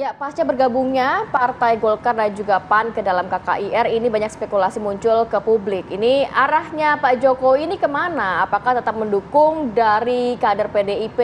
Ya, pasca bergabungnya Partai Golkar dan juga PAN ke dalam KKIR, ini banyak spekulasi muncul ke publik. Ini arahnya Pak Jokowi ini kemana? Apakah tetap mendukung dari kader PDIP,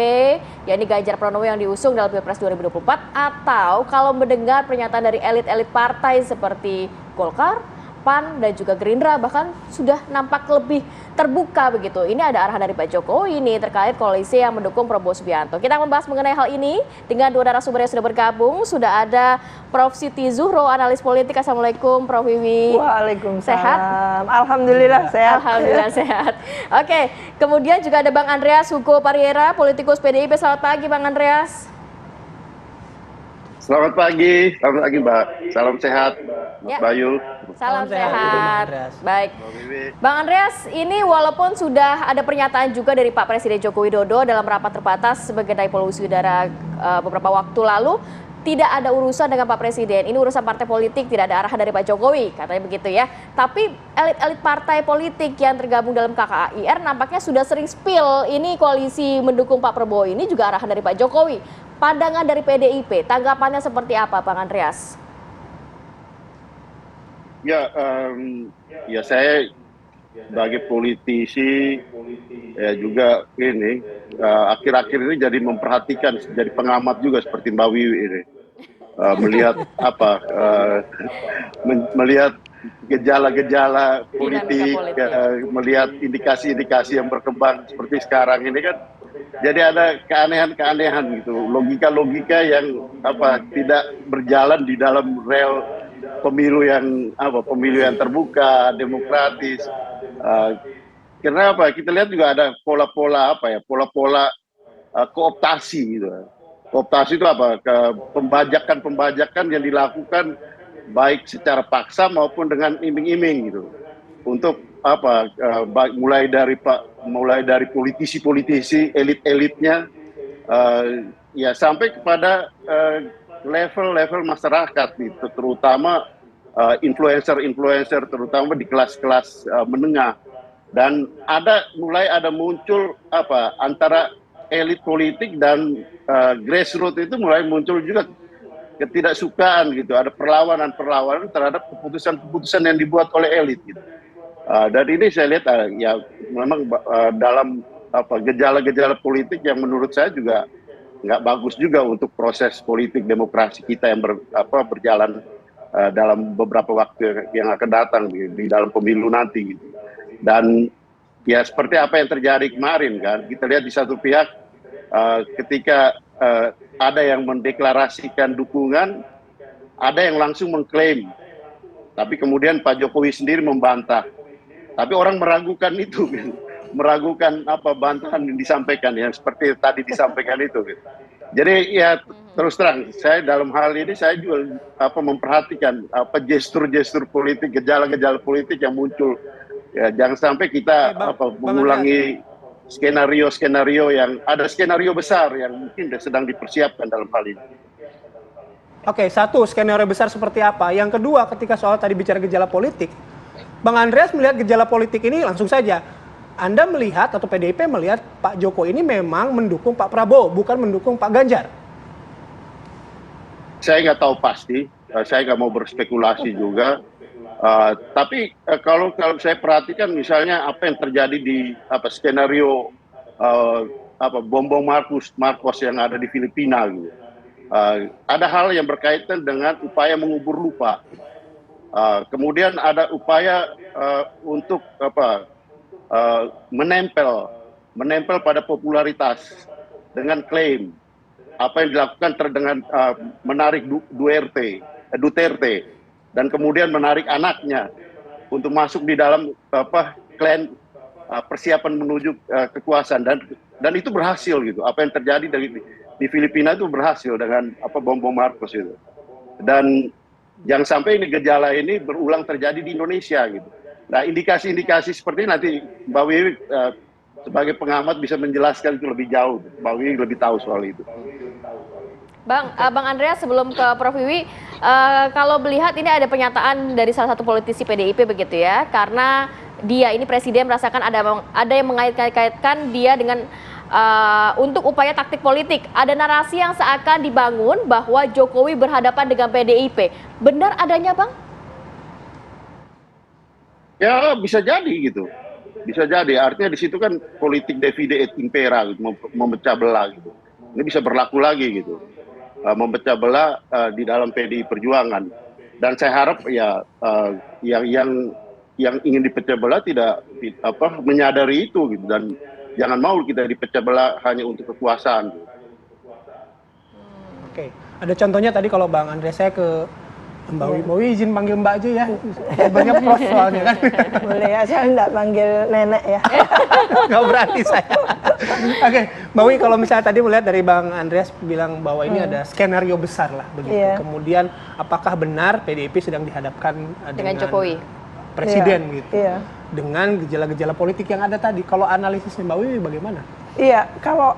yakni Ganjar Pranowo yang diusung dalam Pilpres 2024? Atau kalau mendengar pernyataan dari elit-elit partai seperti Golkar, PAN dan juga Gerindra bahkan sudah nampak lebih terbuka begitu. Ini ada arahan dari Pak Jokowi ini terkait koalisi yang mendukung Prabowo Subianto. Kita membahas mengenai hal ini dengan dua narasumber yang sudah bergabung. Sudah ada Prof. Siti Zuhro, analis politik. Assalamualaikum Prof. Wiwi. Waalaikumsalam. Sehat? Alhamdulillah sehat. Alhamdulillah sehat. Oke, kemudian juga ada Bang Andreas Hugo Pariera, politikus PDIP. Selamat pagi Bang Andreas. Selamat pagi Mbak. Salam sehat, Mas Bayu. Salam sehat. Baik. Bang Andreas, ini walaupun sudah ada pernyataan juga dari Pak Presiden Joko Widodo dalam rapat terbatas mengenai polusi udara beberapa waktu lalu, tidak ada urusan dengan Pak Presiden. Ini urusan partai politik, tidak ada arahan dari Pak Jokowi, katanya begitu ya. Tapi elit-elit partai politik yang tergabung dalam KKIR nampaknya sudah sering spill ini koalisi mendukung Pak Prabowo ini juga arahan dari Pak Jokowi. Pandangan dari PDIP, tanggapannya seperti apa, Bang Andreas? Ya saya sebagai politisi ya juga ini akhir-akhir ini jadi memperhatikan, jadi pengamat juga seperti Mbak Wiwi ini melihat melihat gejala-gejala politik, melihat indikasi-indikasi yang berkembang seperti sekarang ini kan. Jadi ada keanehan-keanehan gitu, logika-logika yang tidak berjalan di dalam rel pemilu yang terbuka, demokratis. Karena kita lihat juga ada pola-pola kooptasi gitu. Kooptasi itu pembajakan yang dilakukan baik secara paksa maupun dengan iming-iming gitu. Untuk mulai dari politisi-politisi, elit-elitnya, ya sampai kepada level-level masyarakat, gitu, terutama influencer-influencer, terutama di kelas-kelas menengah. Dan mulai ada muncul antara elit politik dan grassroots itu mulai muncul juga ketidaksukaan gitu, ada perlawanan terhadap keputusan-keputusan yang dibuat oleh elit gitu. Dan ini saya lihat ya memang dalam gejala-gejala politik yang menurut saya juga nggak bagus juga untuk proses politik demokrasi kita yang berjalan dalam beberapa waktu yang akan datang di dalam pemilu nanti gitu. Dan ya seperti apa yang terjadi kemarin kan, kita lihat di satu pihak ketika ada yang mendeklarasikan dukungan, ada yang langsung mengklaim, tapi kemudian Pak Jokowi sendiri membantah. Tapi orang meragukan itu, meragukan bantahan yang disampaikan, yang seperti tadi disampaikan itu. Gitu. Jadi ya terus terang, saya dalam hal ini saya juga memperhatikan gestur-gestur politik, gejala-gejala politik yang muncul. Ya, jangan sampai kita mengulangi skenario-skenario yang ada skenario besar yang mungkin sedang dipersiapkan dalam hal ini. Oke, satu, skenario besar seperti apa? Yang kedua, ketika soal tadi bicara gejala politik, Bang Andreas melihat gejala politik ini langsung saja. Anda melihat atau PDIP melihat Pak Jokowi ini memang mendukung Pak Prabowo, bukan mendukung Pak Ganjar? Saya nggak tahu pasti, saya nggak mau berspekulasi juga. Tapi kalau saya perhatikan misalnya apa yang terjadi di skenario bom Marcos yang ada di Filipina gitu. Ada hal yang berkaitan dengan upaya mengubur lupa. Kemudian ada upaya untuk menempel pada popularitas dengan klaim apa yang dilakukan dengan menarik Duterte dan kemudian menarik anaknya untuk masuk di dalam klan persiapan menuju kekuasaan, dan itu berhasil gitu. Apa yang terjadi di Filipina itu berhasil dengan bom Marcos itu. Dan jangan sampai ini gejala ini berulang terjadi di Indonesia gitu. Nah, indikasi-indikasi seperti ini nanti Mbak Wiwi sebagai pengamat bisa menjelaskan itu lebih jauh. Mbak Wiwi lebih tahu soal itu. Bang Andreas, sebelum ke Prof. Wiwi, kalau melihat ini ada pernyataan dari salah satu politisi PDIP begitu ya, karena dia ini presiden merasakan ada yang mengait-kaitkan dia dengan untuk upaya taktik politik. Ada narasi yang seakan dibangun bahwa Jokowi berhadapan dengan PDIP. Benar adanya, Bang? Ya bisa jadi gitu, bisa jadi. Artinya di situ kan politik divide et impera, gitu, memecah belah gitu. Ini bisa berlaku lagi gitu, memecah belah di dalam PDI Perjuangan. Dan saya harap ya yang ingin dipecah belah tidak menyadari itu gitu, dan jangan mau kita dipecah belah hanya untuk kekuasaan. Gitu. Oke, ada contohnya tadi kalau Bang Andre, saya ke Mbak Wiwi. Mbak Wiwi izin panggil Mbak aja ya. Banyak prof soalnya kan. Boleh ya, saya enggak panggil nenek ya. Nggak berani saya. Oke, Mbak Wiwi, kalau misalnya tadi melihat dari Bang Andreas bilang bahwa ini ada skenario besar lah begitu. Kemudian apakah benar PDIP sedang dihadapkan dengan Jokowi? Presiden gitu. Iya. Dengan gejala-gejala politik yang ada tadi. Kalau analisisnya Mbak Wiwi bagaimana? Iya, kalau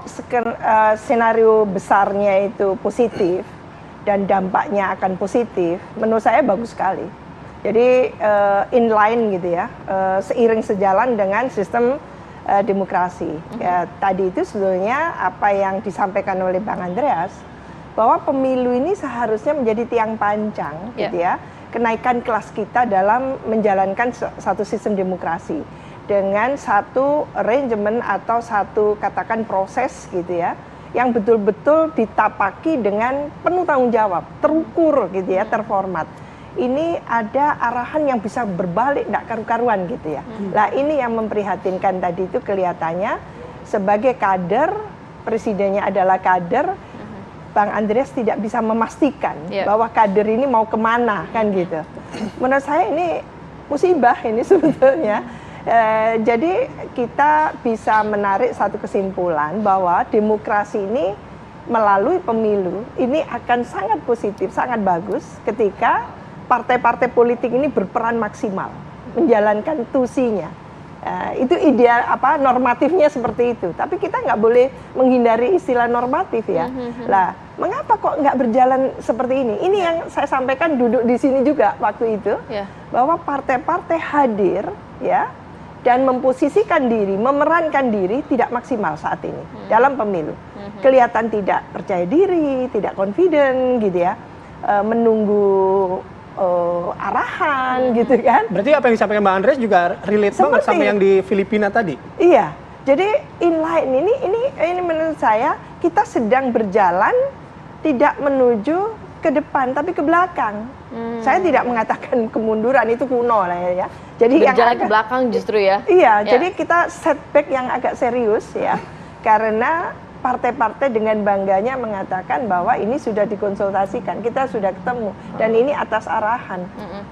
senario besarnya itu positif dan dampaknya akan positif, menurut saya bagus sekali. Jadi inline gitu ya, seiring sejalan dengan sistem demokrasi. Ya, tadi itu sebetulnya apa yang disampaikan oleh Bang Andreas, bahwa pemilu ini seharusnya menjadi tiang panjang gitu ya, kenaikan kelas kita dalam menjalankan satu sistem demokrasi dengan satu arrangement atau satu katakan proses gitu ya, yang betul-betul ditapaki dengan penuh tanggung jawab, terukur gitu ya, terformat. Ini ada arahan yang bisa berbalik, tidak karu-karuan gitu ya. Nah ini yang memprihatinkan tadi itu kelihatannya sebagai kader, presidennya adalah kader, Bang Andreas tidak bisa memastikan bahwa kader ini mau kemana kan gitu. Menurut saya ini musibah ini sebetulnya. Jadi kita bisa menarik satu kesimpulan bahwa demokrasi ini melalui pemilu ini akan sangat positif, sangat bagus ketika partai-partai politik ini berperan maksimal menjalankan tusinya. Itu ideal normatifnya seperti itu. Tapi kita nggak boleh menghindari istilah normatif ya. Lah, mengapa kok nggak berjalan seperti ini? Ini yang saya sampaikan duduk di sini juga waktu itu, bahwa partai-partai hadir ya dan memposisikan diri, memerankan diri tidak maksimal saat ini dalam pemilu. Kelihatan tidak percaya diri, tidak confident gitu ya, menunggu arahan gitu kan. Berarti apa yang disampaikan Mbak Andreas juga relate banget sama yang di Filipina tadi? Iya, jadi inline ini menurut saya kita sedang berjalan tidak menuju ke depan tapi ke belakang. Saya tidak mengatakan kemunduran, itu kuno lah ya. Jadi berjalan ke belakang justru ya. Iya, jadi kita setback yang agak serius ya. Karena partai-partai dengan bangganya mengatakan bahwa ini sudah dikonsultasikan, kita sudah ketemu dan ini atas arahan.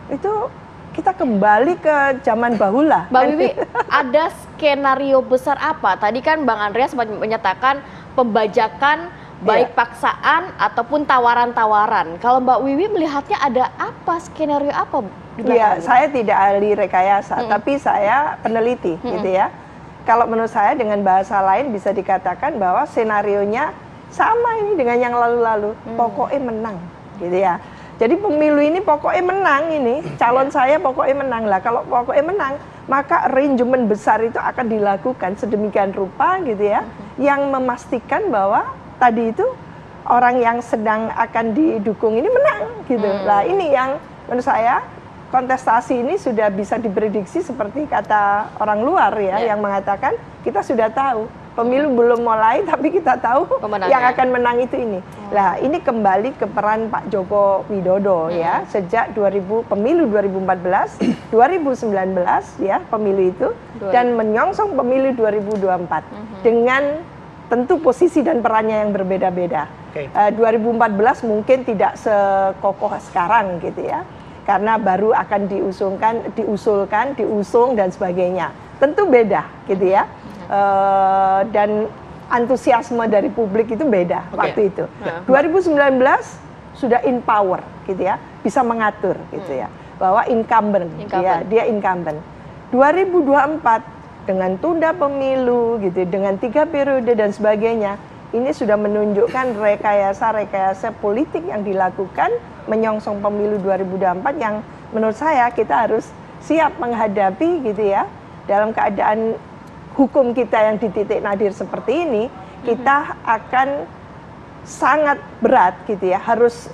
Itu kita kembali ke zaman bahula. Mbak Wiwi, ada skenario besar apa? Tadi kan Bang Andreas menyatakan pembajakan baik paksaan ataupun tawaran-tawaran. Kalau Mbak Wiwi melihatnya ada apa, skenario apa di belakang? Iya, saya tidak ahli rekayasa, tapi saya peneliti gitu ya. Kalau menurut saya dengan bahasa lain bisa dikatakan bahwa senarionya sama ini dengan yang lalu-lalu, pokoknya menang gitu ya. Jadi pemilu ini pokoknya menang ini, calon saya pokoknya menang lah. Kalau pokoknya menang, maka arrangement besar itu akan dilakukan sedemikian rupa gitu ya, yang memastikan bahwa tadi itu orang yang sedang akan didukung ini menang gitu. Nah ini yang menurut saya kontestasi ini sudah bisa diprediksi seperti kata orang luar ya, yang mengatakan kita sudah tahu pemilu belum mulai tapi kita tahu yang akan menang itu ini. Lah ini kembali ke peran Pak Joko Widodo ya, sejak pemilu 2014, 2019 ya pemilu itu, dan menyongsong pemilu 2024 dengan tentu posisi dan perannya yang berbeda-beda. 2014 mungkin tidak sekokoh sekarang gitu ya, karena baru akan diusung dan sebagainya. Tentu beda gitu ya. Dan antusiasme dari publik itu beda waktu itu. 2019 sudah in power gitu ya, bisa mengatur gitu ya, bahwa incumbent. Ya, dia incumbent. 2024 dengan tunda pemilu gitu, dengan 3 periode dan sebagainya, ini sudah menunjukkan rekayasa politik yang dilakukan menyongsong pemilu 2024 yang menurut saya kita harus siap menghadapi gitu ya, dalam keadaan hukum kita yang di titik nadir seperti ini, kita akan sangat berat gitu ya, harus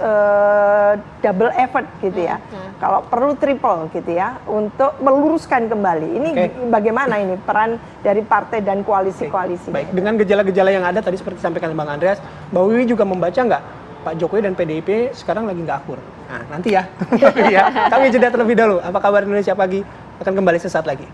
double effort gitu ya. Kalau perlu triple gitu ya untuk meluruskan kembali. Ini bagaimana ini peran dari partai dan koalisi-koalisi. Baik, dengan gejala-gejala yang ada tadi seperti disampaikan Bang Andreas, Mbak Wiwi juga membaca nggak Pak Jokowi dan PDIP sekarang lagi nggak akur? Nah, nanti ya. Kami jeda terlebih dahulu. Apa kabar Indonesia Pagi akan kembali sesaat lagi.